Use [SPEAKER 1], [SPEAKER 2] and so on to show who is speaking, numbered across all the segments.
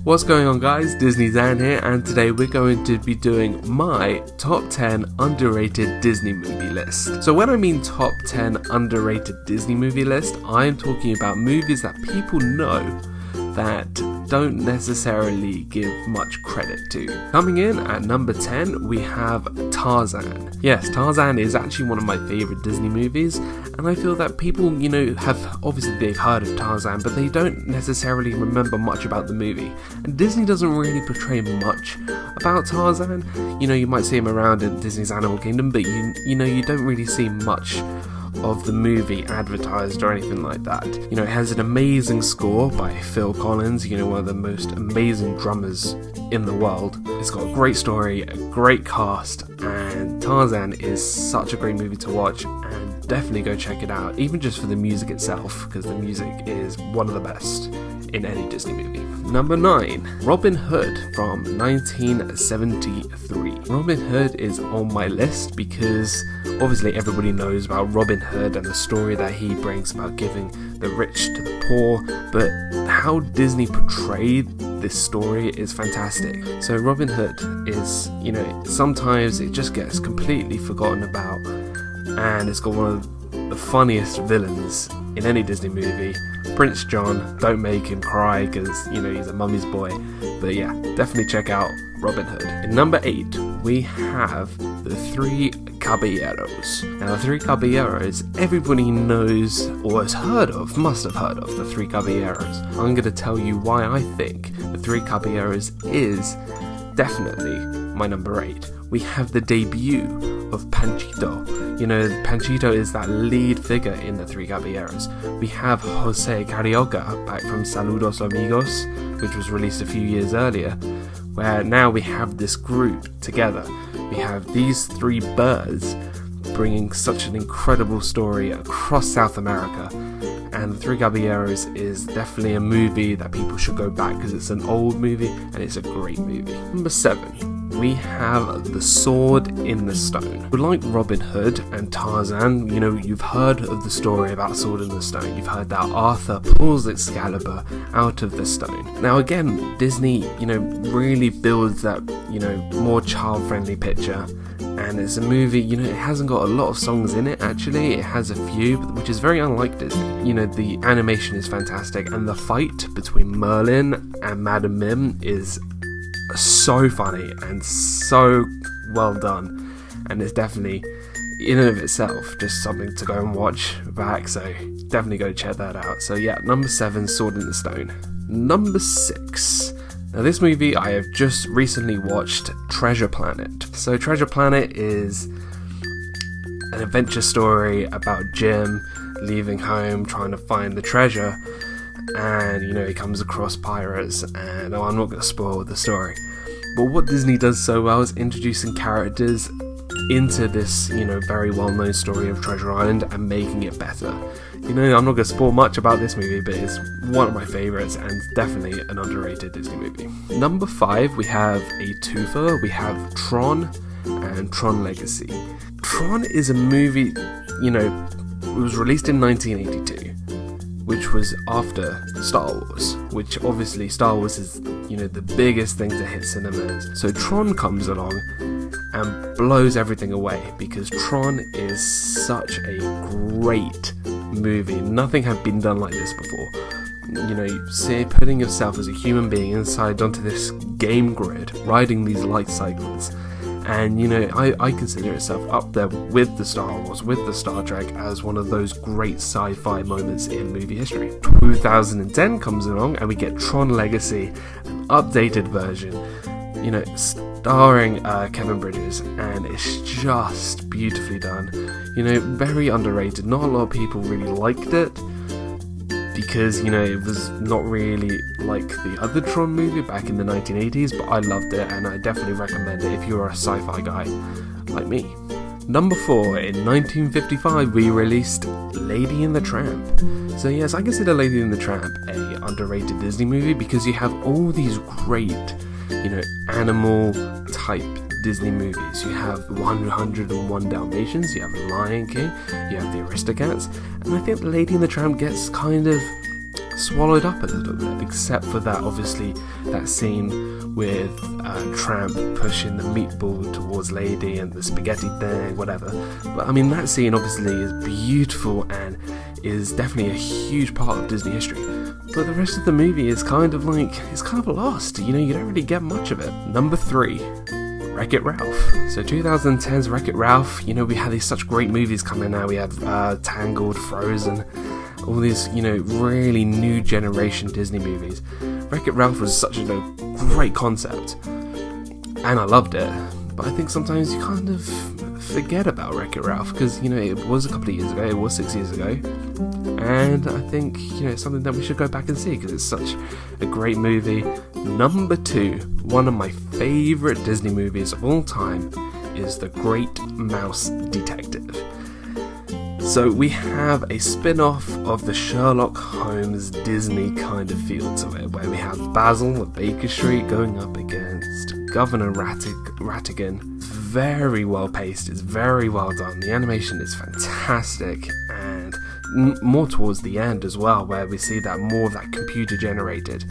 [SPEAKER 1] What's going on, guys? Disney Zan here, and today we're going to be doing my top 10 underrated Disney movie list. So when I mean top 10 underrated Disney movie list, I'm talking about movies that people know that don't necessarily give much credit to. Coming in at number 10, we have Tarzan. Yes, Tarzan is actually one of my favourite Disney movies, and I feel that people, they've heard of Tarzan, but they don't necessarily remember much about the movie. And Disney doesn't really portray much about Tarzan. You might see him around in Disney's Animal Kingdom, but you don't really see much of the movie advertised or anything like that. It has an amazing score by Phil Collins, one of the most amazing drummers in the world. It's got a great story, a great cast, and Tarzan is such a great movie to watch, and definitely go check it out, even just for the music itself, because the music is one of the best in any Disney movie. Number 9, Robin Hood from 1973. Robin Hood is on my list because obviously everybody knows about Robin Hood and the story that he brings about giving the rich to the poor, but how Disney portrayed this story is fantastic. So Robin Hood is, sometimes it just gets completely forgotten about, and it's got one of the funniest villains in any Disney movie, Prince John. Don't make him cry because, he's a mummy's boy. But yeah, definitely check out Robin Hood. In number 8, we have The Three Caballeros. Now, The Three Caballeros, everybody knows or has heard of, must have heard of The Three Caballeros. I'm going to tell you why I think The Three Caballeros is definitely my number 8. We have the debut of Panchito. Panchito is that lead figure in The Three Caballeros. We have Jose Carioca back from Saludos Amigos, which was released a few years earlier, where now we have this group together. We have these three birds bringing such an incredible story across South America, and The Three Caballeros is definitely a movie that people should go back because it's an old movie and it's a great movie. Number 7. We have The Sword in the Stone. Like Robin Hood and Tarzan, you've heard of the story about Sword in the Stone. You've heard that Arthur pulls Excalibur out of the stone. Now again, Disney, really builds that, more child-friendly picture. And it's a movie, it hasn't got a lot of songs in it, actually. It has a few, which is very unlike Disney. The animation is fantastic, and the fight between Merlin and Madame Mim is so funny and so well done, and it's definitely in and of itself just something to go and watch back, so definitely go check that out. So yeah, number 7, Sword in the Stone. Number 6, now this movie I have just recently watched, Treasure Planet. So Treasure Planet is an adventure story about Jim leaving home trying to find the treasure, and he comes across pirates, and I'm not going to spoil the story, but what Disney does so well is introducing characters into this very well-known story of Treasure Island and making it better. I'm not going to spoil much about this movie, but it's one of my favourites and definitely an underrated Disney movie. Number 5, we have a twofer. We have Tron and Tron Legacy. Tron is a movie, it was released in 1982, which was after Star Wars, which obviously Star Wars is, the biggest thing to hit cinemas. So Tron comes along and blows everything away, because Tron is such a great movie. Nothing had been done like this before. Putting yourself as a human being inside onto this game grid, riding these light cycles. And, I consider itself up there with the Star Wars, with the Star Trek, as one of those great sci-fi moments in movie history. 2010 comes along and we get Tron Legacy, an updated version, starring Kevin Bridges, and it's just beautifully done. Very underrated. Not a lot of people really liked it, because, it was not really like the other Tron movie back in the 1980s, but I loved it, and I definitely recommend it if you're a sci-fi guy like me. Number 4, in 1955, we released Lady and the Tramp. So yes, I consider Lady and the Tramp a underrated Disney movie, because you have all these great, animal-type Disney movies. You have 101 Dalmatians, you have Lion King, you have the Aristocats, and I think Lady and the Tramp gets kind of swallowed up a little bit, except for that, obviously, that scene with Tramp pushing the meatball towards Lady and the spaghetti thing, whatever. But I mean, that scene obviously is beautiful and is definitely a huge part of Disney history. But the rest of the movie is kind of lost, you don't really get much of it. Number 3, Wreck-It Ralph. So 2010's Wreck-It Ralph, we had these such great movies coming out. We had Tangled, Frozen, all these, really new generation Disney movies. Wreck-It Ralph was such a great concept, and I loved it. But I think sometimes you kind of forget about Wreck-It Ralph, because, it was a couple of years ago, it was 6 years ago. And I think, it's something that we should go back and see, because it's such a great movie. Number 2, one of my favourite Disney movies of all time, is The Great Mouse Detective. So we have a spin-off of the Sherlock Holmes Disney kind of feel to it, where we have Basil of Baker Street going up against Governor Rattigan. Very well paced, it's very well done, the animation is fantastic, and more towards the end as well, where we see that more of that computer generated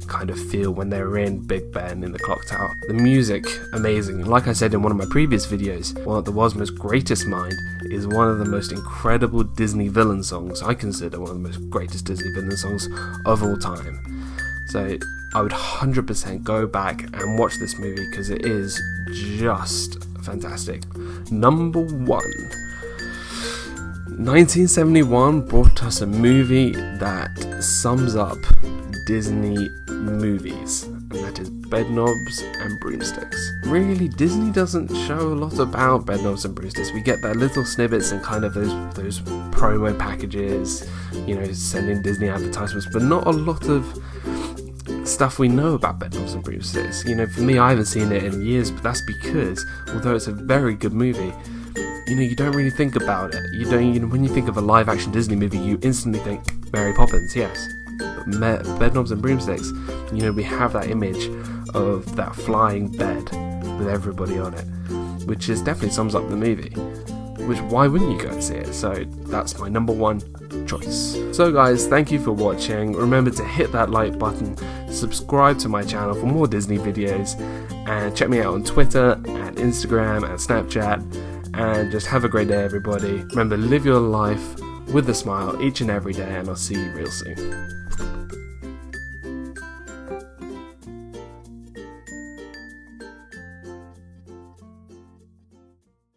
[SPEAKER 1] kind of feel when they're in Big Ben in the clock tower. The music, amazing. Like I said in one of my previous videos, one of the world's most greatest mind is one of the most incredible Disney villain songs. I consider one of the most greatest Disney villain songs of all time. So I would 100% go back and watch this movie, because it is just fantastic. Number 1, 1971 brought us a movie that sums up Disney movies, and that is Bedknobs and Broomsticks. Really, Disney doesn't show a lot about Bedknobs and Broomsticks. We get that little snippets and kind of those promo packages, sending Disney advertisements, but not a lot of stuff we know about Bedknobs and Broomsticks. For me, I haven't seen it in years, but that's because, although it's a very good movie, you don't really think about it. When you think of a live-action Disney movie, you instantly think Mary Poppins, yes. But Bedknobs and Broomsticks, we have that image of that flying bed with everybody on it, which definitely sums up the movie. Which, why wouldn't you go and see it? So that's my number 1 choice. So guys, thank you for watching. Remember to hit that like button, subscribe to my channel for more Disney videos, and check me out on Twitter and Instagram and Snapchat. And just have a great day, everybody. Remember, live your life with a smile each and every day, and I'll see you real soon.